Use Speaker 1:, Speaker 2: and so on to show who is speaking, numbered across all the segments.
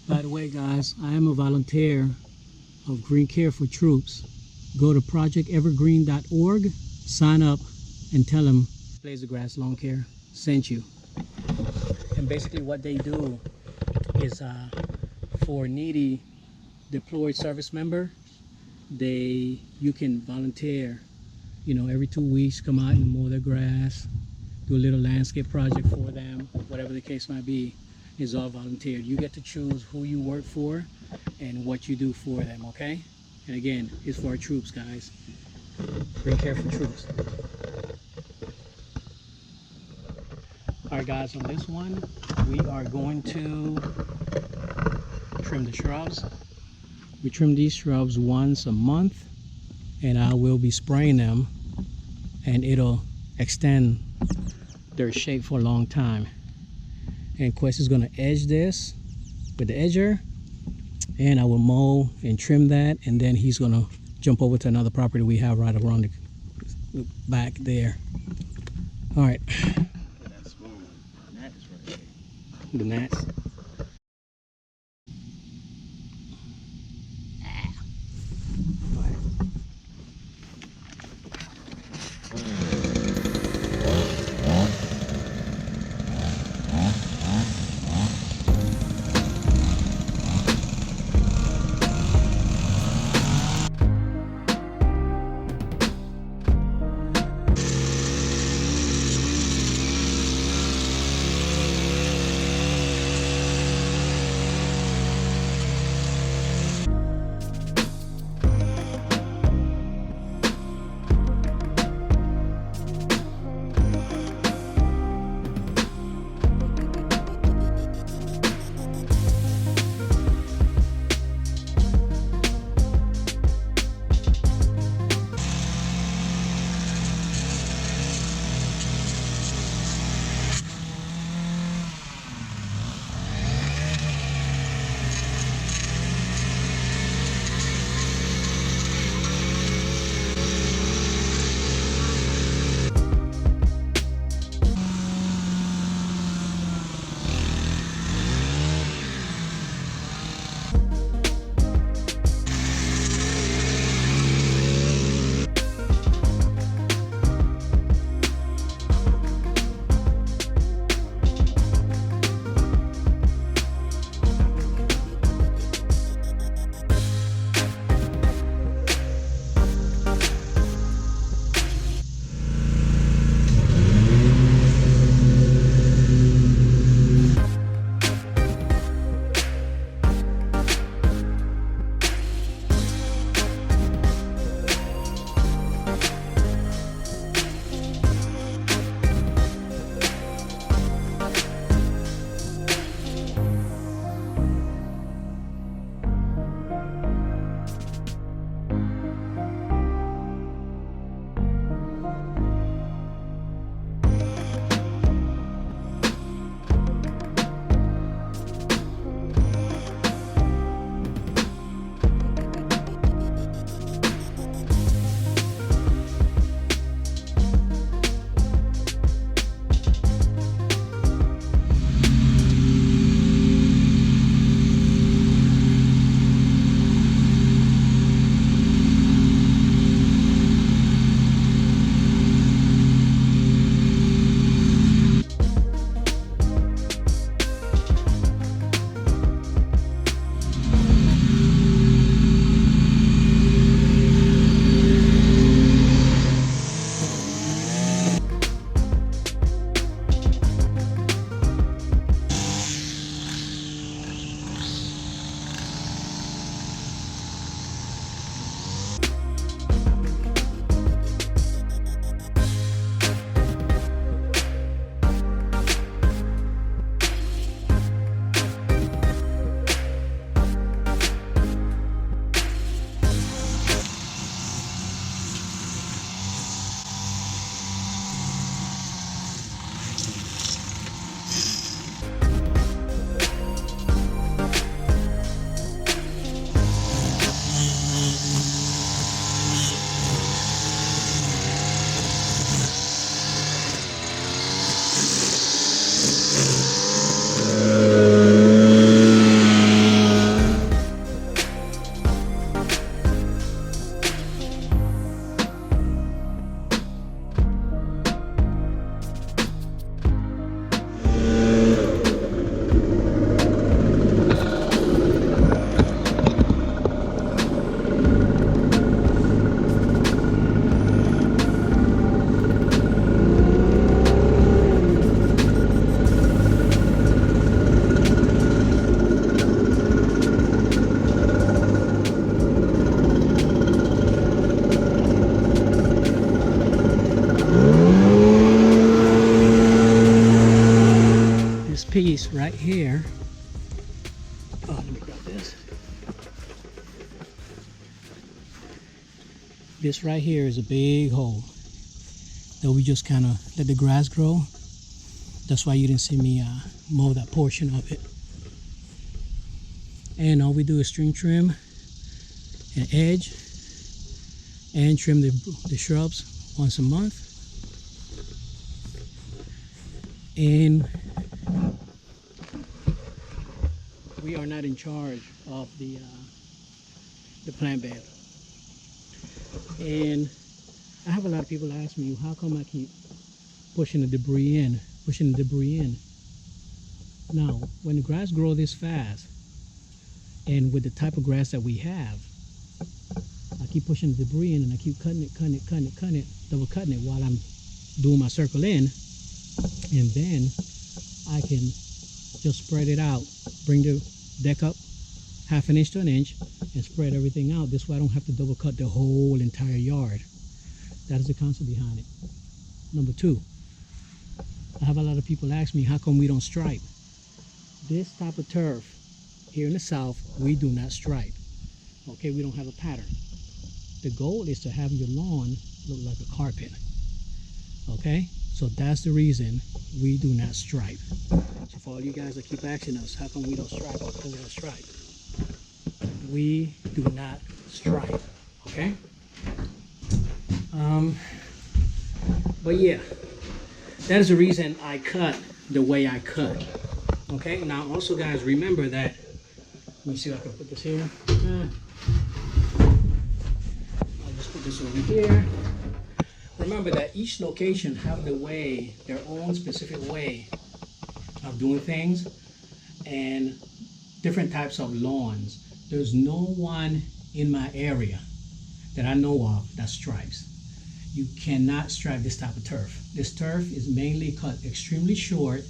Speaker 1: By the way, guys, I am a volunteer of Green Care for Troops. Go to projectevergreen.org, sign up, and tell them Blaze of Grass Lawn Care sent you. And basically what they do is for needy deployed service member, you can volunteer, you know, every 2 weeks, come out and mow their grass, do a little landscape project for them, whatever the case might be. Is all volunteered. You get to choose who you work for and what you do for them, okay? And again, it's for our troops, guys. Green Care for Troops. All right, guys, on this one, we are going to trim the shrubs. We trim these shrubs once a month, and I will be spraying them, and it'll extend their shape for a long time. And Quest is going to edge this with the edger, and I will mow and trim that, and then he's going to jump over to another property we have right around the back there. All right.
Speaker 2: That's smooth. Gnat is right there.
Speaker 1: The gnats. piece right here. Oh, let me grab this. This right here is a big hole that we just kind of let the grass grow. That's why you didn't see me mow that portion of it. And all we do is string trim an edge and trim the shrubs once a month. And we are not in charge of the plant bed. And I have a lot of people ask me, how come I keep pushing the debris in? Now, when the grass grows this fast, and with the type of grass that we have, I keep pushing the debris in, and I keep cutting it, double cutting it while I'm doing my circle in, and then I can just spread it out, bring the deck up half an inch to an inch, and spread everything out. This way I don't have to double cut the whole entire yard. That is the concept behind it. Number two, I have a lot of people ask me, how come we don't stripe? This type of turf here in the south, we do not stripe. Okay, we don't have a pattern. The goal is to have your lawn look like a carpet. Okay, so that's the reason we do not stripe. So for all you guys that keep asking us, how come we don't stripe? How come we don't stripe? We do not stripe. Okay. But yeah, that is the reason I cut the way I cut. Okay. Now also, guys, remember that. Let me see if I can put this here. I'll just put this over here. Remember that each location have their own specific way of doing things, and different types of lawns. There's no one in my area that I know of that stripes. You cannot stripe this type of turf. This turf is mainly cut extremely short,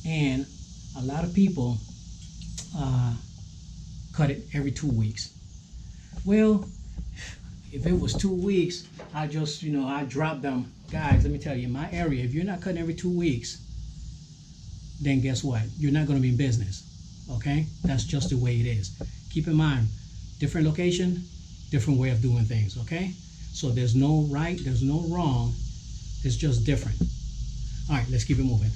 Speaker 1: and a lot of people cut it every 2 weeks. Well, if it was 2 weeks, I just, I drop them. Guys, let me tell you, in my area, if you're not cutting every 2 weeks, then guess what? You're not going to be in business. Okay? That's just the way it is. Keep in mind, different location, different way of doing things. Okay? So there's no right, there's no wrong. It's just different. All right, let's keep it moving.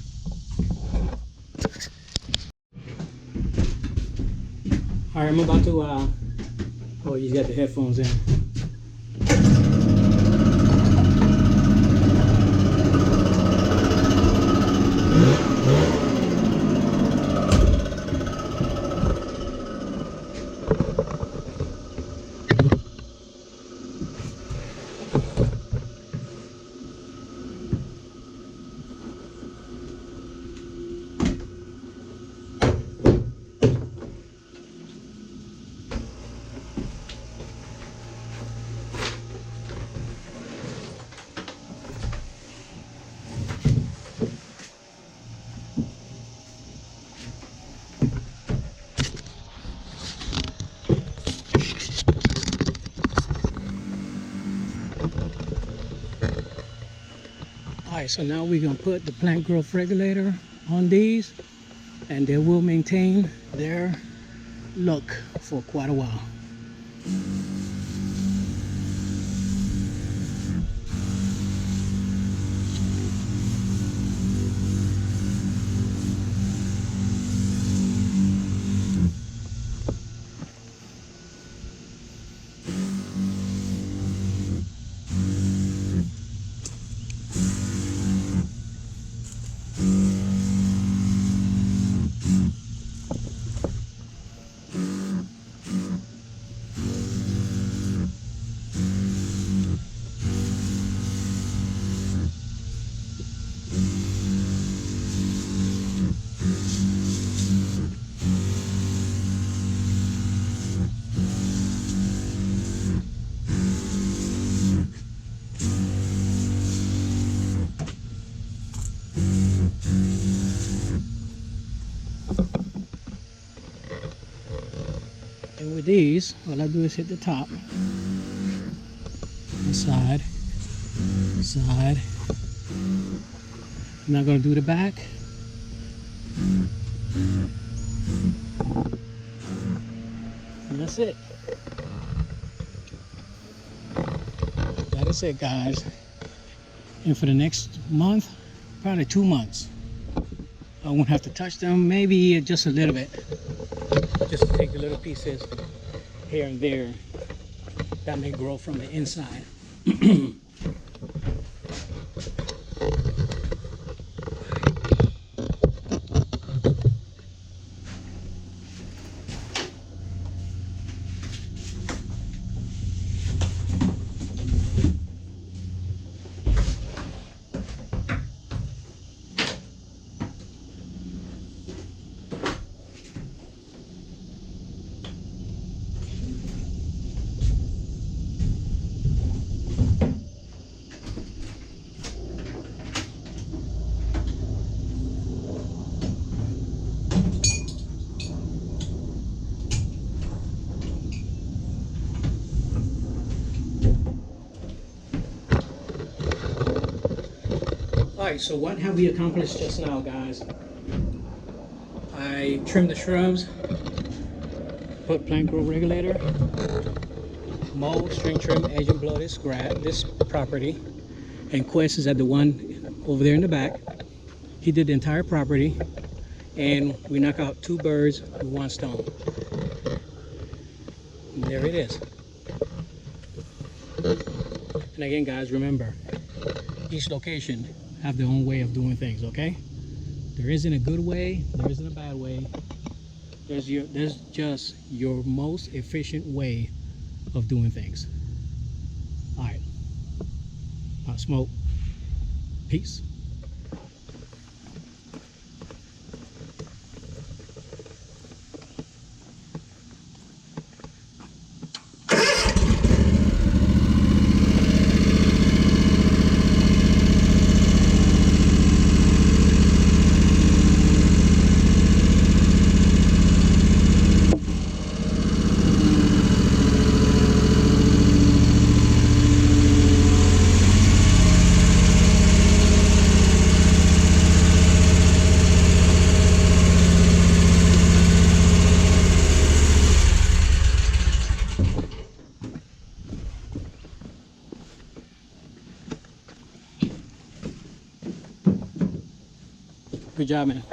Speaker 1: All right, I'm about to, oh, you got the headphones in. Alright, so now we're going to put the plant growth regulator on these, and they will maintain their look for quite a while. And with these, all I do is hit the top, the side. I'm not going to do the back. And that's it. That is it, guys. And for the next month, probably 2 months, I won't have to touch them, maybe just a little bit. Just take the little pieces here and there that may grow from the inside. Alright, so what have we accomplished just now, guys? I trimmed the shrubs, put plant growth regulator, mow, string trim, edge and blow this property, and Quest is at the one over there in the back. He did the entire property, and we knock out 2 birds with 1 stone. And there it is. And again, guys, remember, each location have their own way of doing things, okay? There isn't a good way, there isn't a bad way. There's just your most efficient way of doing things. All right, Pop Smoke, peace. Good job, man.